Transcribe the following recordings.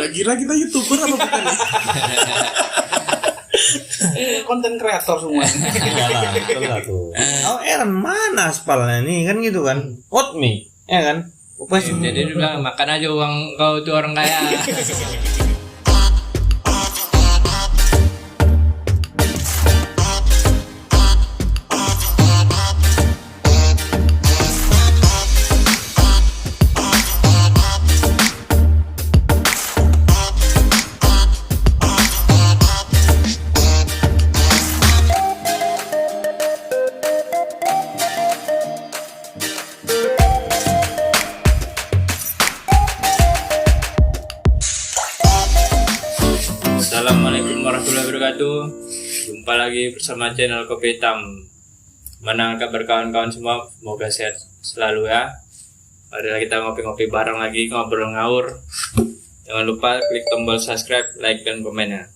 Kira kita YouTuber apa bukan nih? Konten kreator semua. Iyalah, betul lah tuh. Oh, Aaron mana aspalnya nih kan gitu kan? Hot me, ya kan? Jadi dia bilang makan aja uang kau tuh orang kaya. Assalamualaikum warahmatullahi wabarakatuh. Jumpa lagi bersama channel Kopi Hitam. Mana kabar kawan-kawan semua? Semoga sehat selalu ya. Marilah kita ngopi-ngopi bareng lagi, ngobrol ngawur. Jangan lupa klik tombol subscribe, like dan komennya.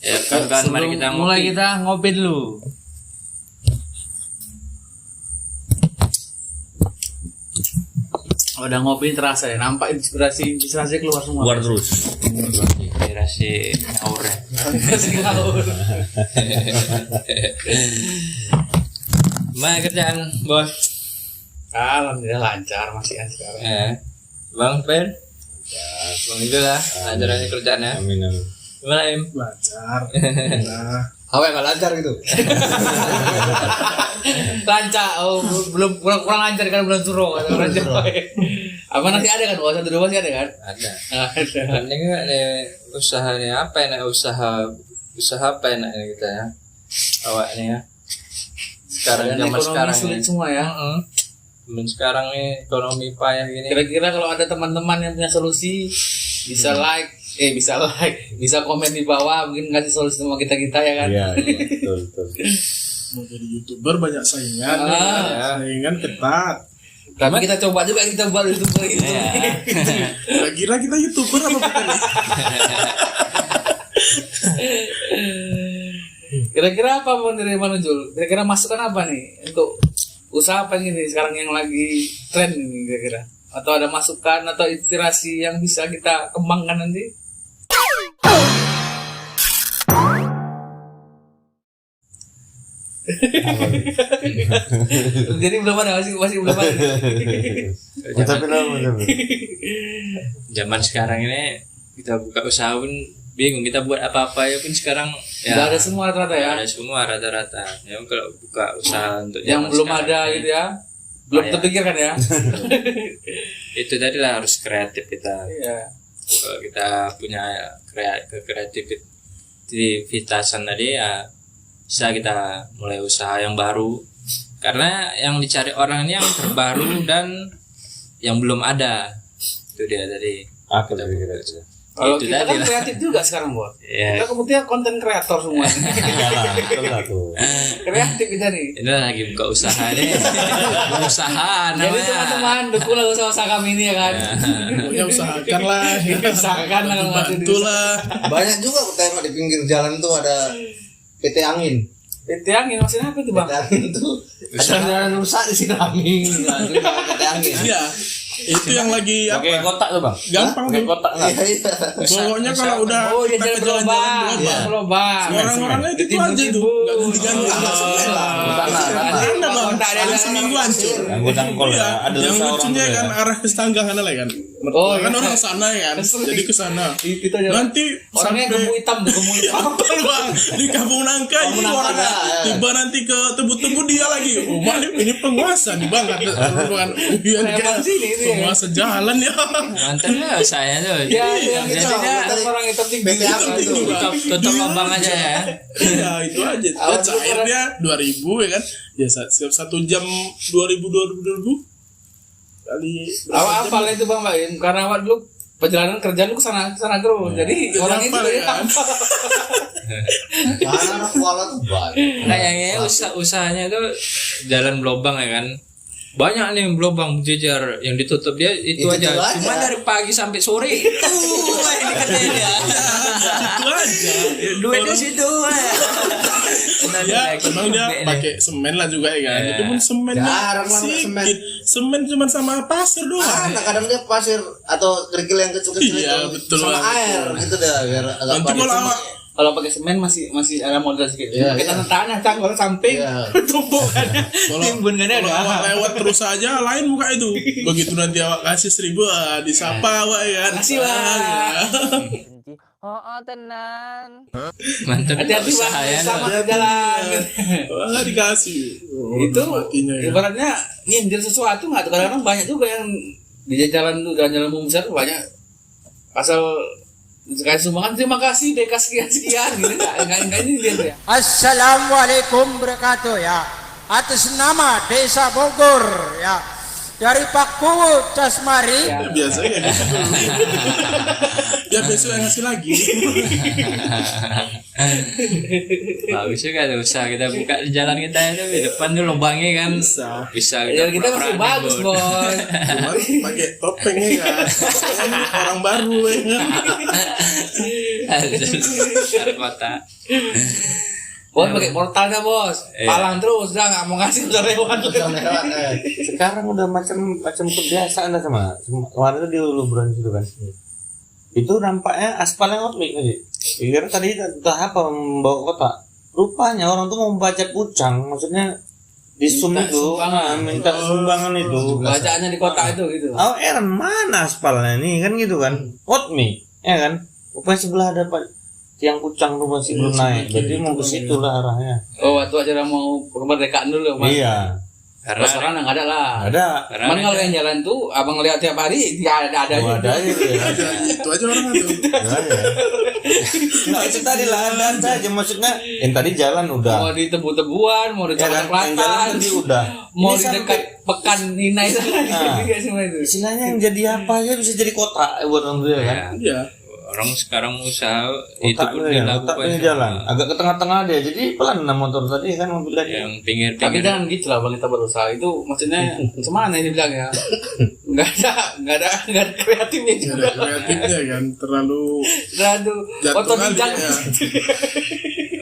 Ya kawan-kawan, mari kita ngopi. Mulai kita ngopi dulu. Udah ngopi terasa ya, nampak inspirasi keluar semua. Keluar terus. Inspirasi ngawur ya. Gimana kerjaan bos? Alhamdulillah lancar masih kan sekarang. Bang Per? Ya, Bang itu lah, lancar aja kerjaannya. Amin. Gimana Im? Lancar. Nah, Apa yang gak lancar gitu? Lancar, belum kurang lancar kan belum suruh kata orang Jawa. Apa nanti ada kan? Satu dua masih ada kan? Ada. Ini kan usahanya apa ya? Usaha apa enaknya kita ya? Awaknya ya. Sekarang Dan zaman ekonomi sekarang sulit ini. semua ya. Zaman sekarang nih ekonomi payah gini. Kira-kira kalau ada teman-teman yang punya solusi bisa bisa komen di bawah, mungkin ngasih solusi sama kita ya kan. Iya, betul. mau jadi YouTuber banyak saingan. ya. Saingan ketat. Tapi kita coba juga kita buat YouTuber gitu. Kira kita YouTuber apa bukan nih? Kira-kira apa mau dari Manujul? Kira-kira masukan apa nih untuk usaha apa ini sekarang yang lagi tren ini kira-kira? Atau ada masukan atau inspirasi yang bisa kita kembangkan nanti? Jadi belum ada, masih belum ada. Tapi Zaman sekarang ini kita buka usaha pun bingung kita buat apa-apa ya pun sekarang ya Udah ada semua rata-rata ya. ada semua rata-rata. Ya kalau buka usaha untuk Yang zaman belum sekarang ada ini, gitu ya. Belum ya. terpikirkan ya. itu tadi lah harus kreatif kita. Iya. Kalau kita punya kreativitasan tadi ya bisa kita mulai usaha yang baru, karena yang dicari orang ini yang terbaru dan yang belum ada. Itu dia tadi. Aku lebih kira-kira. Kalau Itu kita tadi kan lah. kreatif juga sekarang, Bos. Ya. Kita kemudian konten kreator semua. Iyalah, betul lah tuh. Kreatif kita nih. Ini lagi buka usaha nih. Berusaha Jadi namanya. teman-teman dukunglah usaha kami ini ya kan. Pokoknya usahakan lah. Usahakan lah kalau masih Bantu lah. Banyak juga aku tengok di pinggir jalan tuh ada PT Angin. PT Angin maksudnya apa itu, Bang? PT Angin tuh ada jalan rusak disiramin. Nah, itu namanya PT Angin. Iya. Itu yang lagi Pakai apa? kotak tuh, Bang. Gampang Pakai tuh. kotak enggak? Iya, iya. Pokoknya kalau udah Oh, dia kita jalan ke jalan-jalan berlobang. berlobang. Berlobang. Orang-orangnya itu aja tuh. Gak ganti-ganti. Ada bang. Paling seminggu hancur. Anggota kol Iya, ya. Ada yang dosa orang lucunya tuh kan ya. arah ke Setanggang kan lah kan. Oh, Kan iya. orang sana kan. Jadi ke sana. Itu aja. Nanti Orangnya sampai gemu hitam tuh, gemu hitam. Betul, bang, di Kampung Nangka ini orangnya tiba nanti ke Tebu-Tebu dia lagi. Rumah ini penguasa nih bang, bukan Emang sini itu ya. penguasa jalan ya. Mantap lah saya tuh. Ya, yang Jadi itu dia orang hitam tinggi. PT Angin itu. tutup lubang aja ya. Iya itu aja. Awal Dan cairnya 2000 ya kan. Ya setiap 1 jam 2000 kali berapa Awak jam? hafal itu Bang Baim karena awak dulu perjalanan kerjaan lu kesana terus. Jadi Jadi orang itu hafal, dia ya kan? hafal. Mana anak kuala tuh banyak. Kayaknya usahanya tuh jalan berlobang ya kan. Banyak nih berlobang berjejer yang ditutup dia itu Itu aja. aja. Cuma dari pagi sampai sore itu ini kerjanya dia. Itu aja. Duitnya situ. Ya, emang dia pakai semen lah juga ya kan. Itu pun semennya Jarang lah pakai semen. sedikit. Semen cuma sama pasir doang. Kadang dia pasir atau kerikil yang kecil-kecil Iya, itu betul sama lah, air gitu dah biar agak Nanti padat. kalau awak Kalau pakai semen masih ada modal sedikit. Iya, Pakai iya. tanah kalau samping Iya. tumpuk kan. Timbun kan kalau awak ada. lewat terus aja lain muka itu. Begitu nanti awak kasih 1.000 disapa awak ya kan. Makasih, Wak. Oh, tenan. Mantap Hati-hati usaha Bang, ya. sama di jalan. Wah, dikasih. Itu matinya ya. ibaratnya nyindir sesuatu nggak tuh, kadang-kadang banyak juga yang di jalan tuh, jalan umum besar tuh banyak asal kasih sumbangan terima kasih deka sekian gitu, nggak ini dia tuh ya. Assalamualaikum wabarakatuh ya. Atas nama Desa Bogor ya. Dari Pak Kuwut Casmari. Ya. Biasanya kayak gitu. Ya besok yang ngasih lagi. Bagus juga tuh usaha kita buka di jalan kita itu di depan tuh lubangnya kan bisa Jalan kita masih prak-prak bagus nih, bos. Cuman pakai topengnya kan. Orang baru ya kan. Dari kota. Bos pakai portalnya bos, Iya. palang terus, udah nggak mau ngasih udah lewat. Sekarang udah macam kebiasaan dah sama. Kemarin tuh di Uluburan situ kan. Itu nampaknya aspal yang outmik tadi. Kira tadi entah apa membawa kotak. Rupanya orang tuh mau membaca pucang, maksudnya di sum Minta itu sumbangan. minta sumbangan itu. Bacaannya di kota itu gitu. Oh, mana aspalnya nih kan gitu kan. Outmik, ya kan? Rupanya sebelah ada tiang pucang tuh masih belum naik. Jadi mau ke situ lah arahnya. Oh waktu acara mau kemerdekaan dulu mas. Iya. Karena Sekarang nggak ada lah. Ada. Cuman kalau yang jalan tuh abang lihat tiap hari dia ada Oh, ada aja tuh ya. Itu aja orang itu. Ada. Nah, itu tadi lah ada aja maksudnya. Yang tadi jalan udah. Mau di tebu-tebuan, mau di Ya kan, yang jalan Selatan, tadi udah. mau Ini di sampai- dekat pekan Nina itu Nah. juga semua itu. Istilahnya yang jadi apa aja bisa jadi kota buat orang dia kan. Iya. orang sekarang usaha itu Otak pun lu ya, dilakukan otaknya jalan. Agak ke tengah-tengah dia. Jadi pelan nah motor tadi kan mobil tadi. yang Tapi pinggir-pinggir jangan gitu lah bang kita berusaha itu maksudnya semana ini bilang ya nggak ada kreatifnya Ada juga. kreatifnya kan terlalu Aduh, jatuh kali otodidak. ya.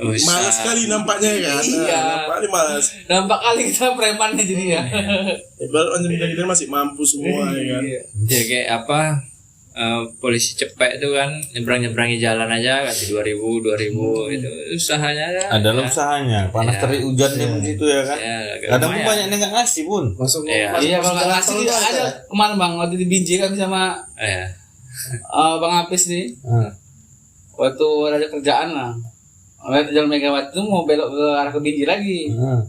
usaha. Malas sekali nampaknya kan. Iya. Nampaknya malas. Nampak kali kita premannya jadi ya. Ibarat macam kita masih mampu semua ya kan. Iya. Ya kayak apa polisi cepet itu kan nyebrang-nyebrangi jalan aja kasih 2.000 itu usahanya ada. Ada lah usahanya. Panas Ya. terik hujan dia begitu ya kan. Ya, agak Kadang pun lumayan. banyak yang nggak ngasih pun. Masuk Iya. Iya kalau nggak jalan ngasih tol dia tuh ada kemana bang waktu di Binjai kan sama Ya. Bang Apis nih Hmm. waktu ada kerjaan lah. Oleh Jalan Megawati itu mau belok ke arah ke Binjai lagi. Hmm.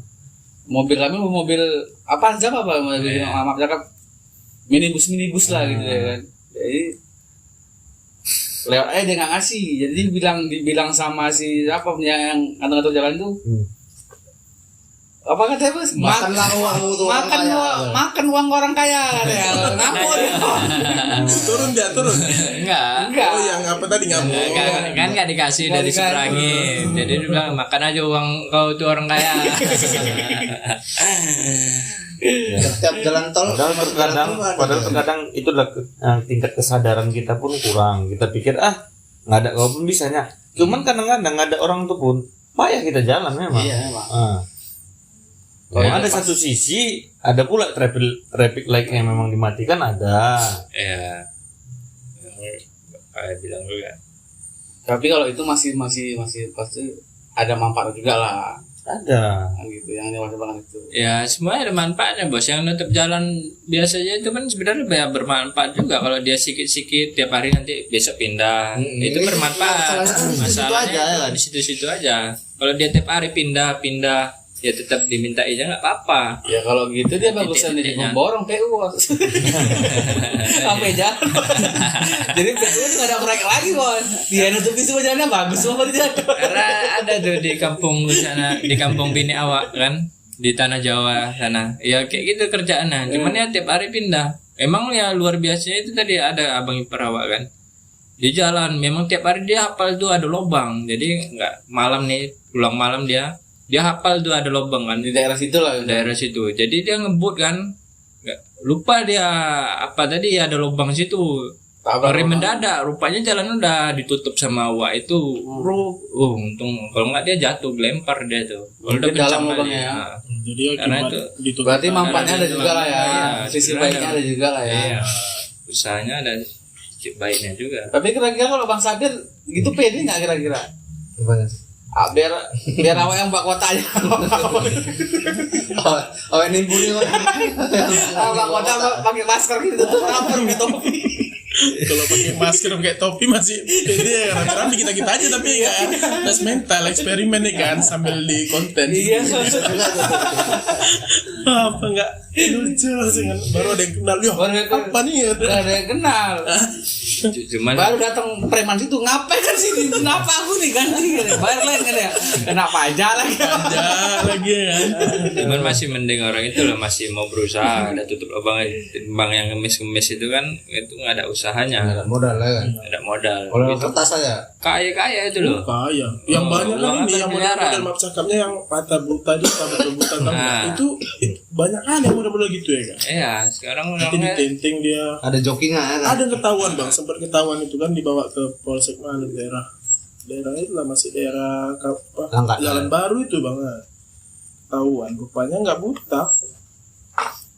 Mobil kami mobil apa aja apa mobil Iya. maaf cakap minibus lah gitu ya kan. Jadi lewat aja dia nggak ngasih. Jadi dibilang sama si apa yang ngatur jalan tuh. Apa katanya bos? Makanlah uang itu orang kaya. Makan uang orang kaya katanya. Ngapur. Turun dia turun. Enggak. Enggak. Oh yang apa tadi ngamuk. Kan nggak dikasih Nggak dari dikasih. seberangin. Jadi dia bilang makan aja uang kau tuh orang kaya. Setiap jalan tol. Padahal terkadang itu tingkat kesadaran kita pun kurang. Kita pikir nggak ada walaupun bisanya. Cuman kadang-kadang nggak ada orang tuh pun payah kita jalan memang. Iya memang. Kalau ada satu sisi, ada pula traffic light yang memang dimatikan ada. Ya. Kayak bilang juga. Tapi kalau itu masih pasti ada manfaat juga lah. Ada. Kan gitu yang dewasa banget itu. Ya semuanya ada manfaatnya bos. Yang nutup jalan biasanya itu kan sebenarnya banyak bermanfaat juga. Kalau dia sikit-sikit tiap hari nanti besok pindah, itu bermanfaat. Masalahnya di situ-situ aja. Kalau dia tiap hari pindah, ya tetap diminta aja nggak apa-apa. Ya kalau gitu dia bagusan jadi Titik-titiknya. memborong PU bos. Sampai jalan. Jadi PU nggak ada proyek lagi bos. Dia nutupin semua jalannya bagus semua di jalan. Karena ada tuh di kampung sana, di kampung bini awak kan, di tanah Jawa sana. Ya kayak gitu kerjaannya. Cuman ya tiap hari pindah. Emang ya luar biasanya itu tadi ada abang ipar awak kan. Di jalan memang tiap hari dia hafal tuh ada lubang. Jadi nggak malam nih pulang malam dia hafal tuh ada lubang kan Di daerah situ lah. daerah situ. Jadi dia ngebut kan. Nggak lupa dia apa tadi ada lubang situ. Lari mendadak, rupanya jalan udah ditutup sama Wak itu. Untung kalau nggak dia jatuh, lempar dia tuh. Kalau udah Mungkin dalam kencang lubangnya kali, ya. nah. Jadi Karena akibat itu ditutup. Berarti manfaatnya ada juga lah ya. Iya, Sisi sebenarnya baiknya ada juga lah ya. Iya, usahanya ada sisi baiknya juga. Tapi kira-kira kalau Bang Sabir gitu pede nggak kira-kira? Biar awak yang mbak kota aja. Awak nimbuli kok. Mbak kota pakai masker gitu tuh rapper gitu. Kalau pakai masker pakai topi masih pede rame-rame kita aja tapi ya tes mental eksperimen nih kan sambil di konten. Iya, Apa enggak lucu sih kan baru ada yang kenal yo. Apa nih? Gak ada yang kenal. Cuman Baru datang preman situ ngapain kan sini? Kenapa aku nih ganti kan? Bayar lain kan ya? Kenapa aja lagi? Aja lagi ya kan. cuman masih mending orang itu lah masih mau berusaha, ada tutup lubang yang ngemis-ngemis itu kan itu nggak ada usahanya, Ada modal lah kan. ada modal. Kalau Itu kertas aja. kaya itu loh. Kaya. Yang banyak kan uang ini yang miliaran. model maaf cakapnya yang mata buta buta Nah. itu banyak kan yang model gitu ya kan. Iya, sekarang Nanti orangnya ditenting dia. Ada jokinya ya kan. Ada ketahuan bang, sempat ketahuan itu kan dibawa ke Polsek mana daerah itu lah masih daerah Langkat. Jalan Baru itu bang. Ketahuan rupanya nggak buta.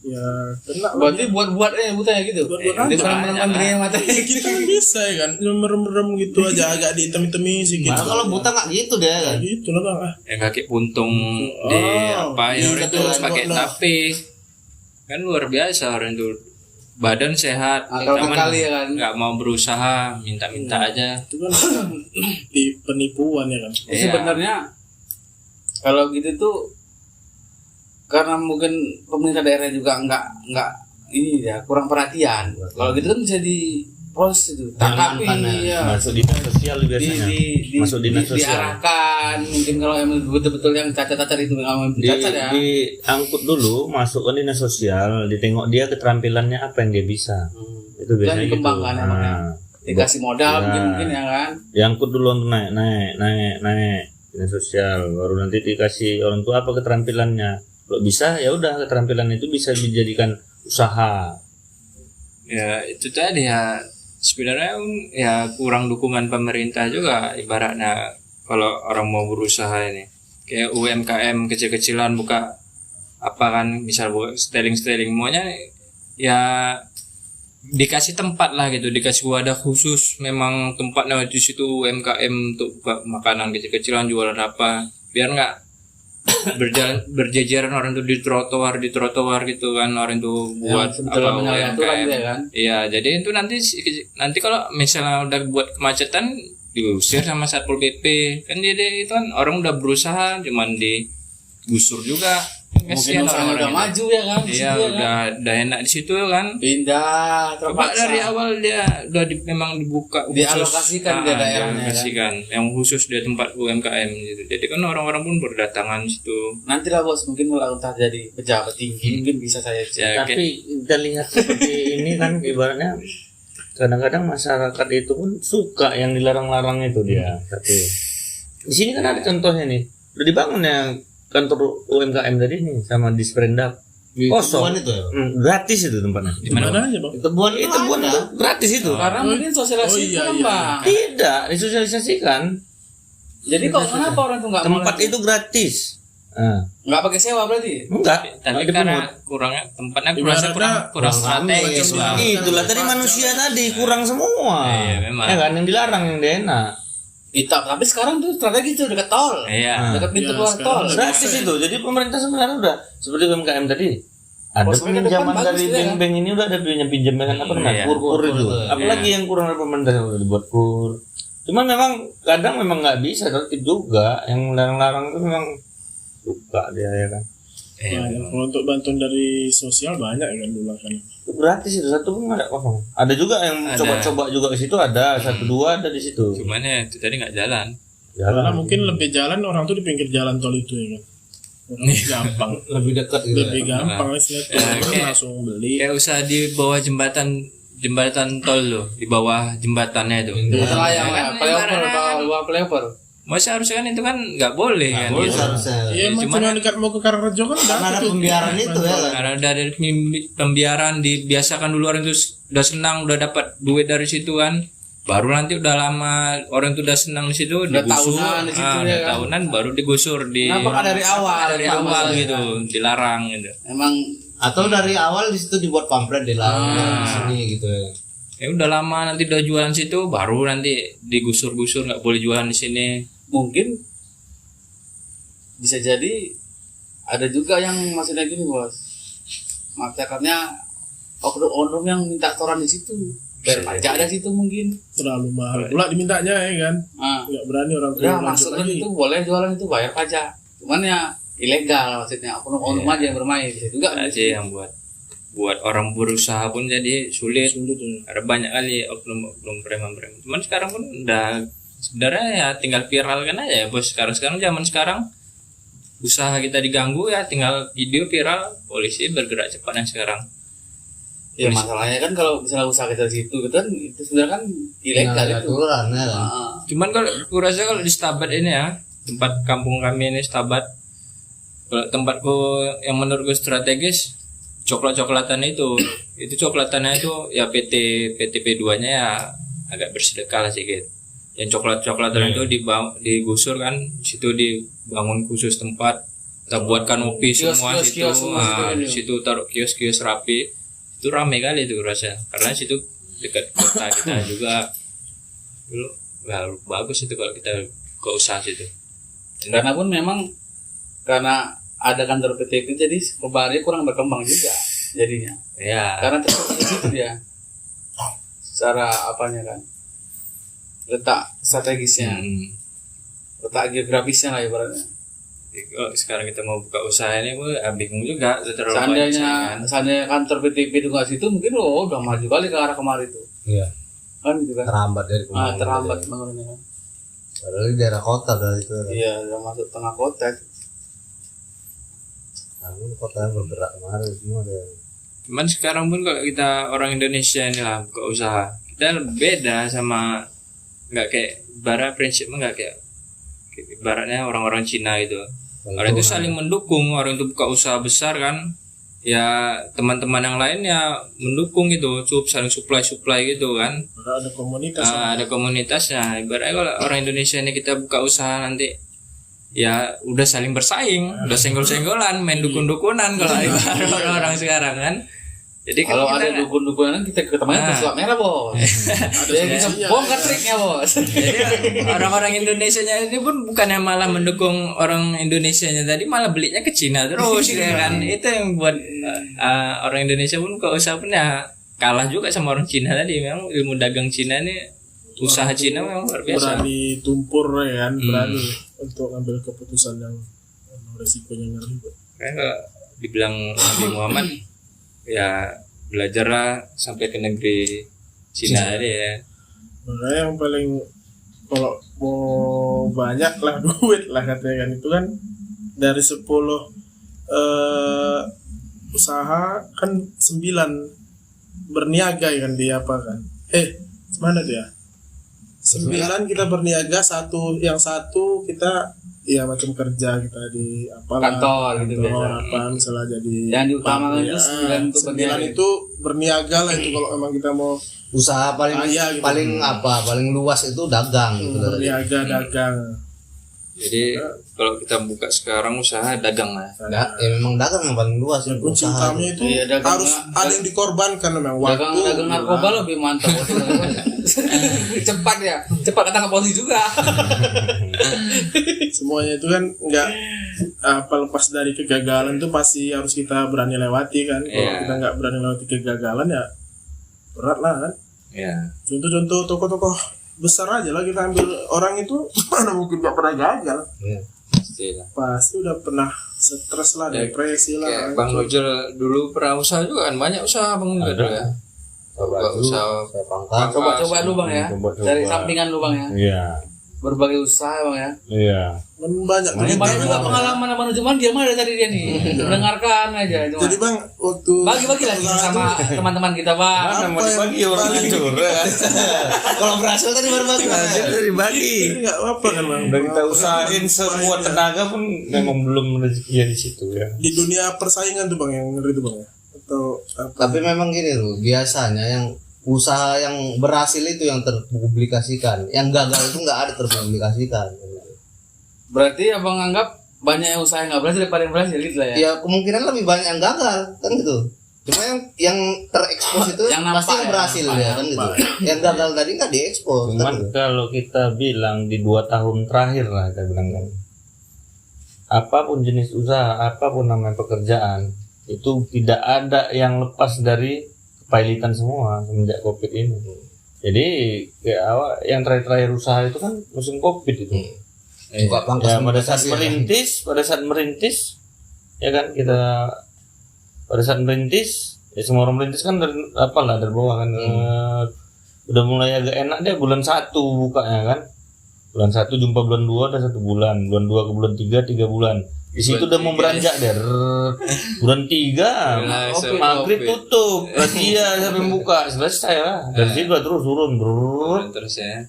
Ya kena. Berarti buat butanya gitu. Buat-buat Dia aja. merem-merem dia matanya. Kita kan bisa ya kan, merem-merem gitu aja agak dihitam-hitami sedikit. Malah kalau buta nggak gitu deh kan. Gitu lah bang. yang kaki puntung di apa ya orang itu iya, pakai iya. tape kan luar biasa orang itu badan sehat, Akal cuman kali ya kan. nggak mau berusaha, minta-minta aja. Itu kan di penipuan ya kan. Iya. Sebenarnya kalau gitu tuh karena mungkin pemerintah daerah juga nggak ini ya kurang perhatian. Kalau gitu kan bisa diproses itu, tangkapi ya. Masuk dinas sosial biasanya. Masuk dinas sosial. diarahkan mungkin kalau yang betul-betul yang cacat-cacat itu yang cacat ya. Diangkut dulu, masuk ke dinas sosial, ditengok dia keterampilannya apa yang dia bisa. Itu Dan biasanya gitu. dikembangkan emangnya. Dikasih modal Ya. mungkin ya kan. Diangkut dulu untuk naik dinas sosial, baru nanti dikasih orang tua apa keterampilannya. Kalau bisa ya udah keterampilan itu bisa dijadikan usaha. Ya itu tadi ya sebenarnya ya kurang dukungan pemerintah juga ibaratnya kalau orang mau berusaha ini kayak UMKM kecil-kecilan buka apa kan bisa buka styling maunya ya dikasih tempat lah gitu, dikasih wadah khusus memang tempatnya di situ UMKM untuk buka makanan kecil-kecilan jualan apa biar nggak berjejeran orang tuh di trotoar gitu kan orang tuh buat sebetulnya menyalahi aturan UMKM. dia kan. Iya, jadi itu nanti kalau misalnya udah buat kemacetan diusir sama Satpol PP. Kan dia itu kan orang udah berusaha cuman digusur juga. Mungkin Kasihan usahanya udah orang-orang maju ya kan. di itu. situ Iya, ya kan? udah enak di situ kan. Pindah Coba terpaksa. dari awal dia udah memang dibuka khusus. Dialokasikan dia daerahnya, dialokasikan. Yang khusus dia tempat UMKM gitu. Jadi kan orang-orang pun berdatangan situ. Nanti lah bos mungkin kalau entah jadi pejabat tinggi mungkin bisa saya cek. Ya, Tapi kita lihat seperti ini kan ibaratnya kadang-kadang masyarakat itu pun suka yang dilarang-larang itu dia satu. Di sini kan ada contohnya nih, udah dibangun ya kantor UMKM tadi nih sama Disperindak kosong. Tebuan itu ya. Gratis itu tempatnya. di mana? Mana aja bang? Tebuan Itu pun itu gratis itu. Karena mungkin sosialisasi Oh, iya, kurang iya. bang. Tidak disosialisasikan. Jadi kok kenapa orang tuh nggak Tempat itu gratis. nggak pakai sewa berarti? Enggak. Tapi Ada karena pungut. kurangnya tempatnya Ibaratnya kurang strategis lah. Itulah tadi manusia tadi kurang semua. Iya, memang. Ya kan yang dilarang yang dia enak. Tapi sekarang tuh strategi tuh dekat tol. Iya. Dekat pintu Iya, keluar sekarang tol. udah Gratis itu. Jadi pemerintah sebenarnya udah seperti UMKM tadi. Ada Prospeknya pinjaman depan dari bagus dia. bank-bank ini udah ada pinjaman apa namanya? Iya. Kur itu. Kur. Apalagi yang kurang dari pemerintah udah dibuat kur. Cuman memang kadang memang nggak bisa tertib juga. Yang larang-larang itu memang suka dia ya kan. Iya. Banyak. Kalau untuk bantuan dari sosial banyak ya kan dulu kan. Itu gratis itu satu pun nggak ada kosong. Ada juga yang Ada. coba-coba juga ke situ ada satu dua ada di situ. Cuman ya itu tadi nggak jalan. Karena Jalan. mungkin lebih jalan orang tuh di pinggir jalan tol itu ya kan. Orang gampang. Lebih dekat gitu. Lebih gampang istilah tuh orang kayak- langsung beli. Kayak usah di bawah jembatan tol loh, di bawah jembatannya itu. Selayang Ya lah, kan, flyover, ibaratnya kan bawah flyover. Masih harusnya kan itu kan nggak boleh kan Boleh gitu. seharusnya. Iya, Cuman cuma dekat mau ke Karangrejo kan udah Karena ada tuh. pembiaran itu ya. Karena udah dari pembiaran dibiasakan dulu orang itu udah senang udah dapat duit dari situ kan. Baru nanti udah lama orang itu udah senang di situ Udah digusur. tahunan di situ ya Udah kan. tahunan baru digusur di Kenapa kan dari awal? dari awal gitu, dilarang gitu. Emang Atau dari awal di situ dibuat pamflet dilarang di sini gitu ya. Ya udah lama nanti udah jualan situ baru nanti digusur-gusur nggak boleh jualan di sini. mungkin bisa jadi ada juga yang maksudnya gini bos, masyarakatnya oknum yang minta setoran di situ biar pajak ada situ mungkin. Terlalu mahal pula dimintanya ya kan. Nah, Nggak berani orang tua udah lanjut masuk kan lagi. itu boleh jualan itu bayar pajak, cuman ya ilegal maksudnya oknum aja yang bermain bisa juga. Aja yang buat orang berusaha pun jadi sulit. Sulit ya. Ada banyak kali oknum preman-preman. Cuman sekarang pun udah sebenarnya ya tinggal viralkan aja ya bos. Sekarang zaman sekarang usaha kita diganggu ya tinggal video viral, polisi bergerak cepat yang sekarang. Ya masalahnya kan kalau misalnya usaha kita di situ kan itu sebenarnya kan ilegal itu. Aturan ya kan. Cuman kalau aku rasa kalau di Stabat ini ya, tempat kampung kami ini Stabat, kalau tempatku yang menurutku strategis coklat-coklatan itu coklatannya itu ya PTP 2-nya ya agak bersedekah lah sedikit. Yang coklat-coklatan itu digusur kan, situ dibangun khusus tempat, kita buat kanopi semua situ, situ taruh kios-kios rapi, itu ramai kali itu rasa, karena situ dekat kota kita juga, dulu bagus itu kalau kita ke usaha situ. Karena pun memang karena ada kantor PTP jadi perubahannya kurang berkembang juga jadinya. Ya. Karena terfokus di situ dia. Secara apanya kan? Letak strategisnya, letak geografisnya lah ibaratnya. Kalau sekarang kita mau buka usaha ini, gue bingung juga. Terlalu Seandainya kantor PTP itu nggak situ, mungkin udah maju kali ke arah kemari itu. Iya. Kan gitu kan? Terhambat dari kemana. Terhambat bangunannya kan. Padahal di daerah kota dari itu. Iya, udah masuk tengah kota. Namun kota yang bergerak kemarin semua ada. Cuman sekarang pun kalau kita orang Indonesia ini lah buka usaha, kita beda sama nggak kayak barat prinsipnya nggak kayak baratnya orang-orang Cina itu. Orang itu saling mendukung, orang itu buka usaha besar kan, ya teman-teman yang lain ya mendukung gitu, saling supply gitu kan. Ada komunitas. Ada komunitasnya. Ibaratnya kalau orang Indonesia ini kita buka usaha nanti ya udah saling bersaing, udah senggol-senggolan, main dukun-dukunan kalau orang-orang sekarang kan. Jadi Kalau kita ada dukun-dukunan kita ketemunya pesulap merah bos. Jadi kita bongkar triknya bos. Jadi orang-orang Indonesianya ini pun bukannya malah mendukung orang Indonesianya tadi, malah belinya ke Cina terus ya kan. Itu yang buat orang Indonesia pun kalau usaha pun ya kalah juga sama orang Cina tadi. Memang ilmu dagang Cina ini, usaha Cina memang luar biasa. Berani tumpur ya kan, berani untuk ngambil keputusan yang resikonya ngeri. Kayak kalau dibilang Nabi Muhammad ya belajarlah sampai ke negeri Cina tadi ya. Makanya yang paling kalau mau banyak lah duit lah katanya kan, itu kan dari 10 usaha kan 9 berniaga ya kan, di apa kan, mana dia 9 kita berniaga, yang satu kita ya macam kerja kita di Kantor gitu biasa. apa misalnya jadi Yang diutamakan itu 9 itu 9 itu berniaga lah itu kalau memang kita mau usaha paling gitu. paling luas itu dagang gitu. berniaga dagang. Jadi kalau kita buka sekarang usaha dagang lah. Memang dagang yang paling luas itu Kunci usaha. utamanya itu Iya, dagang harus ada yang dikorbankan memang waktu. Dagang narkoba lebih mantap. Cepat ya, cepat ketangkap polisi juga. Semuanya itu kan nggak lepas dari kegagalan, itu pasti harus kita berani lewati kan. Kalau kita nggak berani lewati kegagalan ya berat lah kan. Ya. Contoh-contoh tokoh-tokoh besar aja lah kita ambil, orang itu mana mungkin nggak pernah gagal. Pastilah. Pasti udah pernah stres lah, depresi lah. Kayak Bang Nujul dulu pernah usaha juga kan, banyak usaha Bang Nujul ya. Coba usaha pangkat. Coba lu bang ya, dari sampingan lu bang ya. Iya. berbagai usaha bang ya. Iya. Kan banyak Ini berita, banyak juga Bang. pengalaman abang cuman dia mah dari tadi dia nih mendengarkan aja. Cuma Jadi bang waktu bagi-bagi lagi sama teman-teman kita bang. Mana mau dibagi orang hancur kan? Kalau berhasil tadi baru bagi. Jadi dibagi. ini nggak apa kan bang. Udah kita usahain semua tenaga pun memang belum rezekinya di situ ya. Di dunia persaingan tuh bang yang ngeri tuh bang ya. Atau apa? Tapi memang gini loh, biasanya yang usaha yang berhasil itu yang terpublikasikan, yang gagal itu nggak ada terpublikasikan. Berarti abang anggap banyak yang usaha yang nggak berhasil daripada yang berhasil gitu lah ya. Ya kemungkinan lebih banyak yang gagal kan gitu. Cuma yang terekspos itu Yang pasti nampak yang ya, berhasil nampak, ya kan gitu. Yang gagal tadi nggak diekspos kan Cuman gitu. kalau kita bilang di 2 tahun terakhir lah kita bilang kan, apapun jenis usaha, apapun namanya pekerjaan, itu tidak ada yang lepas dari kepailitan semua semenjak COVID ini. Jadi ya, yang terakhir usaha itu kan musim COVID itu. Buka pangkas Ya pada saat investasi ya. merintis, ya kan kita pada saat merintis, ya semua orang merintis kan dari apalah dari bawah kan. Udah mulai agak enak deh bulan 1 bukanya kan. Bulan 1 jumpa bulan 2 udah 1 bulan, bulan 2 ke bulan 3 bulan. Di situ udah mau beranjak deh. Bulan 3 maghrib tutup, dia sampai buka selesai lah. Dari situ udah terus turun Terus ya.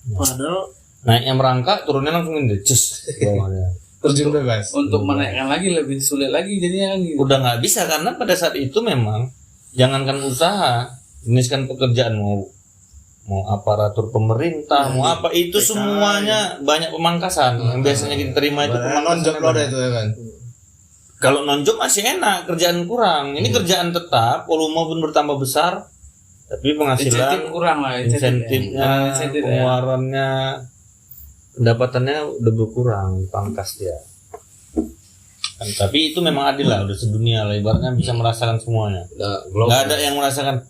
Padahal naiknya merangkak, turunnya langsung ini cus bawahnya. Terjun bebas. Untuk menaikkan lagi lebih sulit lagi jadinya kan gitu. Udah nggak bisa karena pada saat itu memang jangankan usaha, jenis kan pekerjaan mau aparatur pemerintah, mau apa itu semuanya banyak pemangkasan. Yang biasanya kita terima itu Nonjok lo deh itu ya kan. Kalau nonjok masih enak, kerjaan kurang. Ini kerjaan tetap, volume pun bertambah besar, tapi Insentif penghasilan, kurang lah insentifnya, Insentif ya. pengeluarannya, pendapatannya udah berkurang, pangkas dia. Kan, tapi itu memang adil lah, udah sedunia lah, ibaratnya bisa merasakan semuanya. Nggak ada yang merasakan,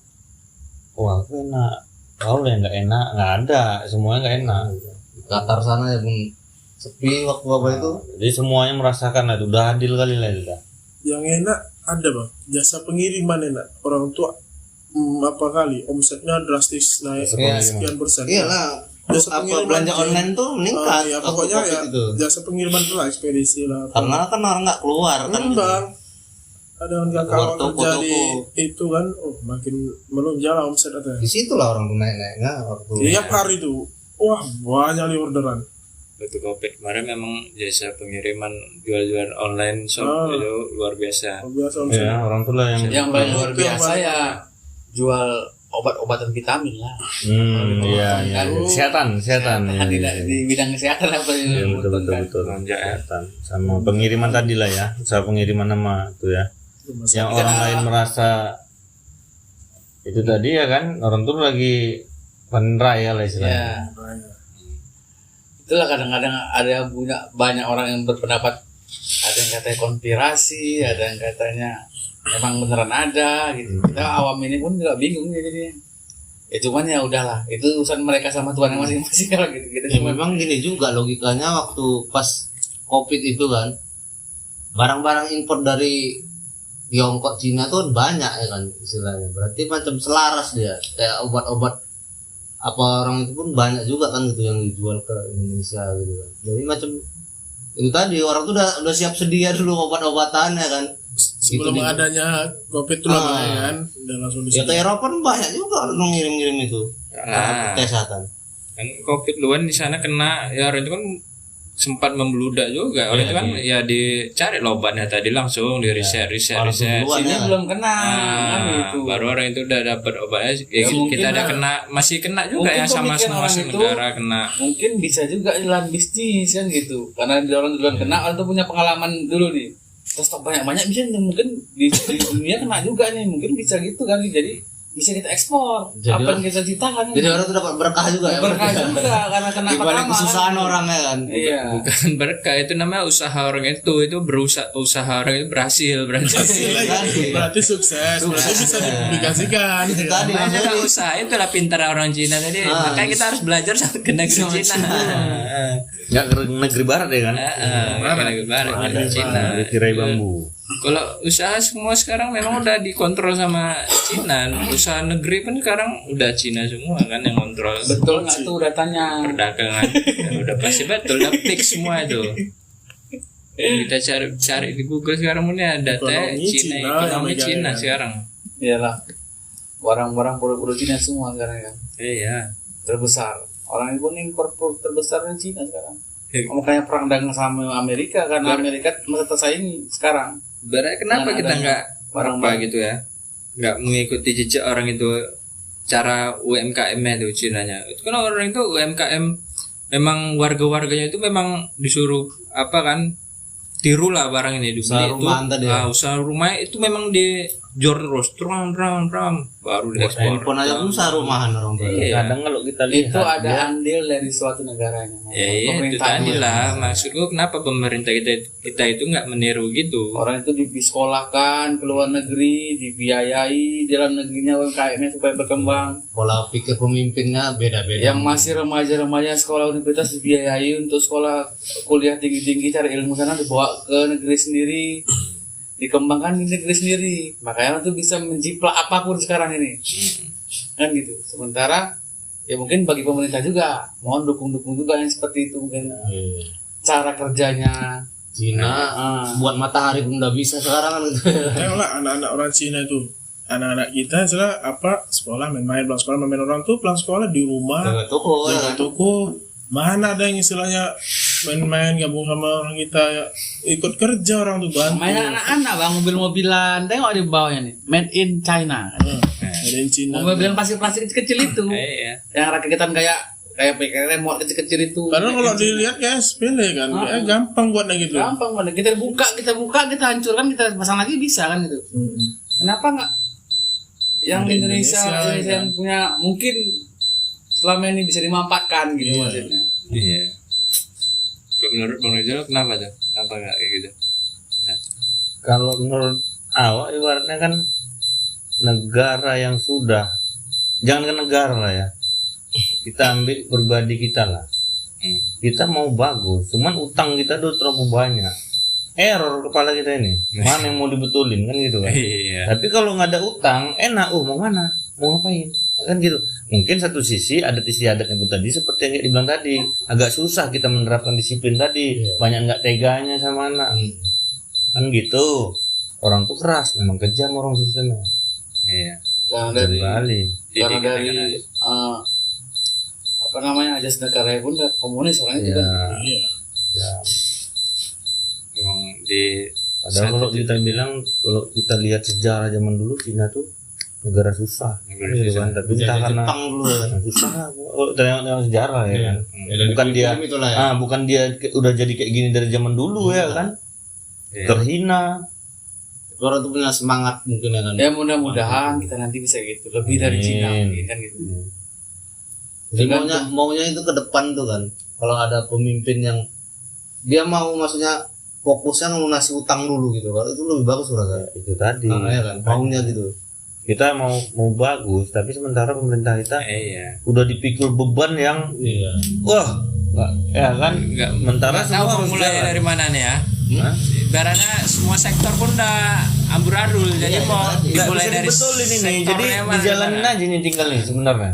wah aku enak, kau yang nggak enak, nggak ada, semuanya nggak enak. Qatar sana ya pun sepi waktu apa itu. Jadi semuanya merasakan lah, itu udah adil kali lah itu. yang enak ada bang, jasa pengiriman enak. Orang tua apa kali omsetnya drastis naik Iya. sekian persen. Iyalah. Jasa Apa belanja tuh- online tuh meningkat. ya waktu pokoknya COVID ya itu. jasa pengiriman tuh lah, ekspedisi lah. Karena kan orang nggak keluar kan. Kan bang, ada yang kakak Keluar kerja di toko-toko. itu kan, makin melonjak lah omset ada. Di situ lah orang tuh naik-naiknya waktu. Tiap hari tuh, wah banyak nih orderan. Waktu COVID kemarin memang jasa pengiriman jual-jualan online shop itu luar biasa. Biasa omset. Ya orang tuh lah yang Yang paling luar Itu yang biasa paling- ya jual obat-obatan vitamin lah. iya, kesehatan Nah, di bidang kesehatan apa Iya, yang betul. Lonjak ya. Kesehatan. Sama pengiriman tadi lah ya, usaha pengiriman nama itu ya. Yang orang lain merasa itu tadi ya kan, orang tuh lagi panen raya lah istilahnya. Ya. Itulah kadang-kadang ada yang punya banyak orang yang berpendapat, ada yang katanya konspirasi, ada yang katanya emang beneran ada gitu. Kita awam ini pun juga bingung ya jadinya. Ya cuman ya udahlah, itu urusan mereka sama Tuhan yang masing-masing kalau gitu. Kita Ya cuma memang gini juga logikanya waktu pas COVID itu kan barang-barang impor dari Tiongkok, Cina tuh kan banyak ya kan istilahnya. Berarti macam selaras dia. Kayak obat-obat apa orang itu pun banyak juga kan gitu yang dijual ke Indonesia gitu kan. Jadi macam itu tadi orang tuh udah siap sedia dulu obat-obatannya kan. Sebelum Gitu, adanya COVID tuh lah kan, udah langsung Ya ke disediakan. Eropa kan banyak juga orang ngirim-ngirim itu. Kesehatan. Kan COVID duluan di sana kena ya, orang itu kan sempat membludak juga. Orang itu kan ya dicari loh obatnya tadi langsung di riset. Duluan sini ya kan. belum kena kan Nah, gitu. baru orang itu udah dapat obatnya. Ya, mungkin kita ada lah. kena, masih kena juga Mungkin ya sama pemikiran semua orang itu negara kena. Mungkin bisa juga dalam bisnis kan gitu, karena dia orang duluan kena, orang tuh punya pengalaman dulu nih, terus stok banyak bisa mungkin di dunia kena juga nih, mungkin bisa gitu kan, jadi bisa kita ekspor Jadi apa orang- yang kita ciptakan. Jadi orang tuh dapat berkah juga ya. berkah juga karena kena Di balik pertama kesusahan kan. orang ya kan. Iya. Bukan berkah, itu namanya usaha orang itu berusaha, usaha orang itu berhasil Berarti sukses, berarti bisa dipublikasikan. Itu ya. tadi Makanya maksudnya kan usaha itulah pintar orang Cina tadi. Makanya kita harus belajar sama ke negeri Cina. Nggak ke negeri barat ya kan? Ke negeri barat, negeri Cina. Ada tirai bambu. Kalau usaha semua sekarang memang udah dikontrol sama Cina. Usaha negeri pun sekarang udah Cina semua kan yang kontrol. Betul nggak tuh datanya? Perdagangan ya, udah pasti betul, udah fix semua itu. Kita cari di Google sekarang punya data Ekonomi Cina, Cina ekonomi yang Cina megang. sekarang. Iyalah. Barang-barang produk Cina semua sekarang kan. Iya. Terbesar. Orang itu impor produk terbesar di Cina sekarang. Iya. Makanya perang dagang sama Amerika karena Amerika masih tersaingi sekarang. Berarti kenapa Dengan kita adanya nggak barang-barang. apa gitu ya? Nggak mengikuti jejak orang itu, cara UMKM-nya itu Cinanya. Itu kan orang itu UMKM memang warga-warganya itu memang disuruh apa kan? Tiru lah barang ini dibeli Usaha itu. rumahan tadi ya? Usaha rumah itu memang dijor terus, tram baru Buat diekspor. handphone aja susah rumahan orang tua. Iya. Kadang kalau kita lihat Itu ada dia- andil dari suatu negaranya. Ya iya, itu Pemerintahnya. tadi lah maksudku kenapa pemerintah kita itu nggak meniru gitu. Orang itu disekolahkan ke luar negeri, dibiayai dalam negerinya UMKM-nya supaya berkembang. Pola pikir pemimpinnya beda-beda. Yang masih remaja-remaja sekolah universitas dibiayai untuk sekolah kuliah tinggi-tinggi, cari ilmu sana dibawa ke negeri sendiri, dikembangkan di negeri sendiri. Makanya itu bisa menjiplak apapun sekarang ini. Kan gitu. Sementara ya mungkin bagi pemerintah juga mohon dukung-dukung juga yang seperti itu mungkin Iya. cara kerjanya. Cina buat matahari pun udah bisa sekarang kan gitu. Tengoklah anak-anak orang Cina itu, anak-anak kita istilah apa sekolah main-main, pulang sekolah main orang tuh pulang sekolah di rumah, Jaga toko ya jaga kan. toko. Mana ada yang istilahnya main-main gabung sama orang kita ya, ikut kerja orang tuh bantu. Mainan anak-anak bang, mobil-mobilan, tengok di bawahnya nih, made in China. Ada yang Cina. Mobil-mobilan plastik kecil itu, Iya. yang rakitan kayak pakai remote kecil-kecil itu. Karena kalau dilihat kayak sepele kan, kayak gampang buatnya gitu. Gampang banget. Kita buka, kita hancurkan, kita pasang lagi bisa kan gitu. Kenapa nggak yang Di Indonesia Indonesia, yang punya mungkin selama ini bisa dimanfaatkan gitu maksudnya. Iya. Kalau menurut Bang Rizal kenapa tuh? Apa nggak kayak gitu? Nah, kalau menurut awak ibaratnya kan negara yang sudah, jangan ke negara lah ya, kita ambil pribadi kita lah, kita mau bagus cuman utang kita tuh terlalu banyak, error kepala kita ini, mana yang mau dibetulin kan gitu kan. iya. Tapi kalau nggak ada utang enak, mau mana, mau ngapain kan gitu. Mungkin satu sisi adat istiadat itu tadi seperti yang kayak dibilang tadi, agak susah kita menerapkan disiplin tadi, banyak nggak teganya sama anak kan gitu. Orang tuh keras, memang kejam orang sistemnya. Iya. Karena Dari dari Bali. karena dari apa namanya ajas negara pun udah komunis orang itu Ya, kan. Iya. ya. Memang di Padahal kalau kita bilang, kalau kita lihat sejarah zaman dulu Cina tuh negara susah, Negara gitu susah. kan. Tapi entah karena Jepang dulu ya. susah, oh, tengok sejarah ya kan. Ya, dari Bukan dia, film itulah ya. bukan dia udah jadi kayak gini dari zaman dulu ya kan. Iya. Terhina. Orang tuh punya semangat mungkin ya kan. Ya mudah-mudahan kita nanti bisa gitu, lebih dari Cina mungkin kan gitu. Jadi maunya itu ke depan tuh kan. Kalau ada pemimpin yang dia mau maksudnya fokusnya ngelunasi utang dulu gitu. Kalau itu lebih bagus kan. Itu tadi. Makanya kan maunya gitu. Kita mau bagus, tapi sementara pemerintah kita Iya. udah dipikul beban yang Iya. wah, ya kan. Nggak Sementara tahu semua mau harus mulai jalan. dari mana nih ya. Hah? Ibaratnya semua sektor pun udah amburadul. Jadi mau Nggak dimulai bisa dari dibetulin ini, jadi sektornya mana, dijalanin mana. aja nih tinggal nih sebenarnya.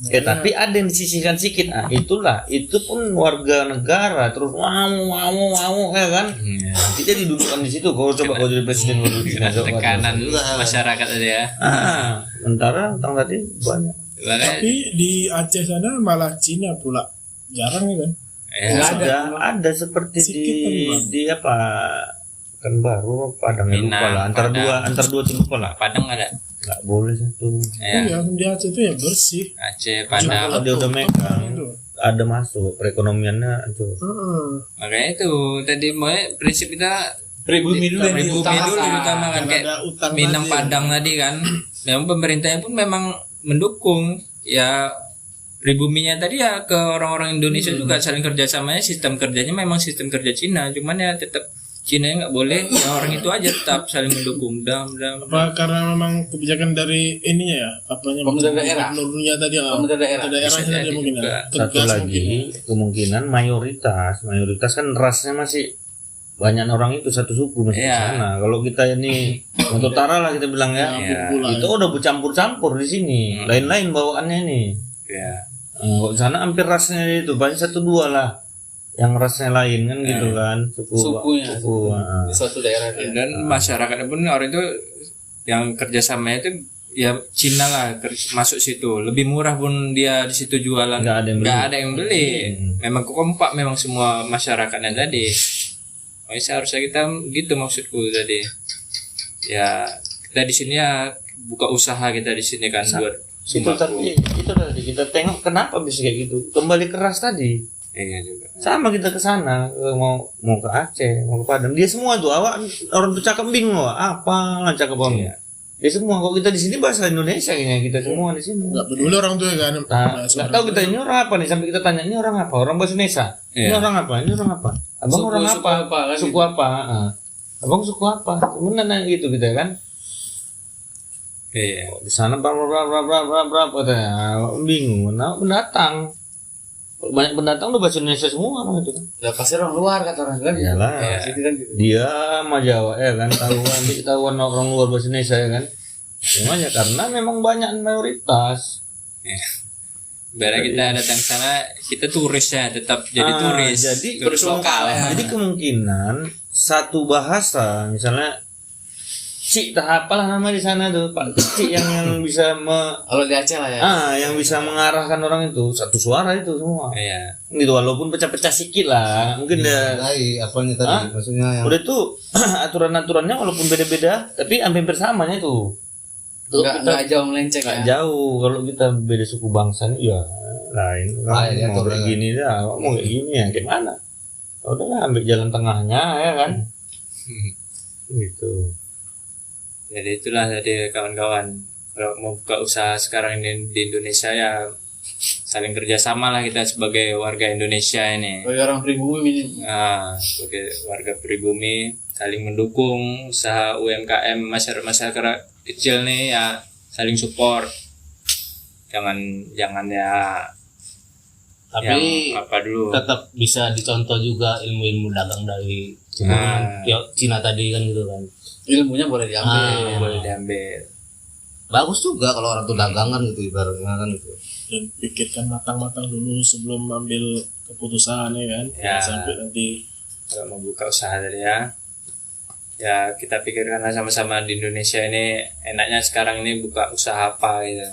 Ya tapi ada yang disisihkan sedikit, itulah, itu pun warga negara terus wow ya kan. Iya. Kita didudukan di situ. Kalau coba kalau jadi presiden dulu di sini, coba. Tekanan masyarakat aja ya. Sementara utang tadi banyak. Makanya Tapi di Aceh sana malah Cina pula jarang ya kan. ya, Ada seperti Sedikit tapi, Bang. di apa kan baru Padang ya, lupa Minang, lah antara Padang. dua tuh lupa lah, Padang ada. nggak boleh satu. Ya. Iya, di Aceh itu ya bersih. Aceh, Kalau Padang. dia udah megang Itu. ada masuk perekonomiannya hancur. Heeh. Makanya itu tadi mau prinsip kita Pribumi dulu yang pribumi dulu diutamakan Karena kayak ada utang Minang tadi. Padang tadi kan. Memang pemerintahnya pun memang mendukung ya pribuminya tadi ya ke orang-orang Indonesia juga saling kerjasamanya, sistem kerjanya memang sistem kerja Cina, cuman ya tetap Cina nggak boleh, ya orang itu aja tetap saling mendukung. Apa karena memang kebijakan dari ininya ya, apanya Pemerintah daerah. gubernurnya tadi ya, Pemerintah daerah. daerahnya Bisa tadi jadi mungkin juga. ya. Satu Tegas lagi mungkin ya. kemungkinan mayoritas kan rasnya masih banyak orang itu satu suku masih di Iya. sana. Kalau kita ini untuk utara lah kita bilang ya, itu udah bercampur-campur di sini. Lain-lain bawaannya ini. Ya. Kalau di sana hampir rasnya itu banyak 1-2 lah. Yang rasnya lain kan gitu kan. Sukunya. Suku. Di suatu daerah itu. Dan masyarakatnya pun orang itu yang kerjasamanya itu ya Cina lah masuk situ. Lebih murah pun dia di situ jualan. Nggak ada yang beli. Memang kompak memang semua masyarakatnya tadi. Seharusnya kita gitu maksudku tadi. Ya kita di sini ya buka usaha kita di sini kan buat Itu tadi kita tengok kenapa bisa kayak gitu. Kembali keras tadi. Iya juga. Sama kita ke sana mau ke Aceh, mau ke Padang. Dia semua tuh awak orang tuh cakap bingung apa lah cakap orang. Iya. Dia semua kalau kita di sini bahasa Indonesia kayaknya kita semua di sini. Nggak peduli orang tua kan. Nggak tahu kita ini orang apa nih sampai kita tanya ini orang apa, orang bahasa Indonesia. Ini Iya. orang apa? Ini orang apa? Abang Suku- orang suku apa? apa, kan Suku apa? Abang suku apa? Kemudian nanya gitu kita kan. Iya. Di sana berapa katanya. Bingung. Nah, pendatang. Banyak pendatang udah bahasa Indonesia semua orang itu kan. Ya pasti orang luar kata orang kan. Iyalah. Ya, situ kan gitu. Dia sama Jawa ya kan tahuan orang luar bahasa Indonesia ya kan. Semuanya karena memang banyak mayoritas. Barang kita datang sana kita turis ya tetap jadi turis. Jadi turis lokal ya. Jadi kemungkinan satu bahasa misalnya Cik tak apalah nama di sana tuh Pak Cik yang bisa Kalau di Aceh lah ya. yang bisa mengarahkan orang itu satu suara itu semua. Iya. Gitu walaupun pecah-pecah sedikit lah. Mungkin Apanya tadi? Maksudnya yang udah tuh aturan-aturannya walaupun beda-beda tapi hampir samanya itu. Enggak jauh melenceng Nggak ya. jauh kalau kita beda suku bangsa nih ya lain. Lain ya, Mau aturannya. kayak gini dah, mau kayak gini ya gimana? Udahlah ambil jalan tengahnya ya kan. Gitu. Jadi itulah tadi kawan-kawan kalau mau buka usaha sekarang ini di Indonesia ya saling kerjasama lah kita sebagai warga Indonesia ini. Bagi orang pribumi ini. Nah, sebagai warga pribumi saling mendukung usaha UMKM masyarakat kecil nih ya saling support. Jangan ya tapi yang apa dulu. tetap bisa dicontoh juga ilmu-ilmu dagang dari Cina tadi kan gitu kan. Ilmunya boleh diambil. Boleh diambil. Bagus juga kalau orang tuh dagangan gitu ibaratnya kan gitu. Dan pikirkan matang-matang dulu sebelum ambil keputusan ya kan. Ya. Sampai nanti Kalau mau buka usaha tadi ya kita pikirkanlah sama-sama di Indonesia ini enaknya sekarang ini buka usaha apa gitu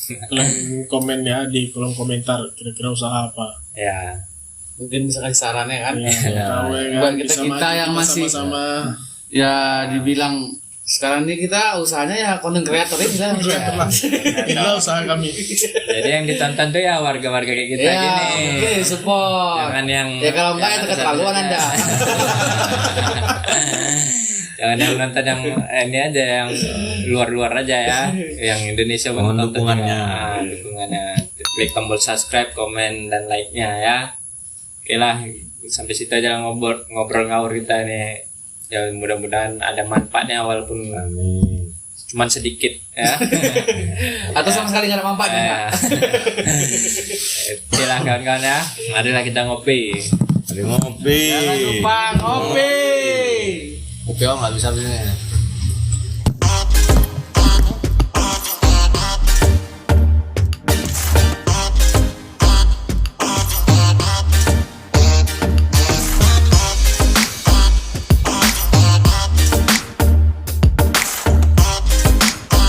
kalian komen ya di kolom komentar kira-kira usaha apa. ya. Mungkin bisa kasih sarannya kan. Ya, tahu ya kan. Buat Bisa kita-kita maju yang kita masih- sama-sama Ya dibilang sekarang ini kita usahanya ya konten kreator ini lah. kreator lah. Inilah usaha kami. Jadi yang ditonton tuh ya warga-warga kayak kita Ya, gini. oke, support. Jangan yang Ya kalau enggak itu keterlaluan Anda. Jangan yang nonton yang ini aja yang luar-luar aja ya. Yang Indonesia Mohon tonton dukungannya. ya. Dukungannya. Klik tombol subscribe, komen dan like-nya ya. Oke lah, sampai situ aja ngobrol ngawur kita nih. Ya mudah-mudahan ada manfaatnya walaupun Amin. cuman sedikit ya. Atau sama sekali nggak ada manfaatnya. Ya. Oke lah kawan-kawan ya. Marilah kita ngopi. Ada ngopi. Jangan lupa ngopi. Oke, nggak bisa begini.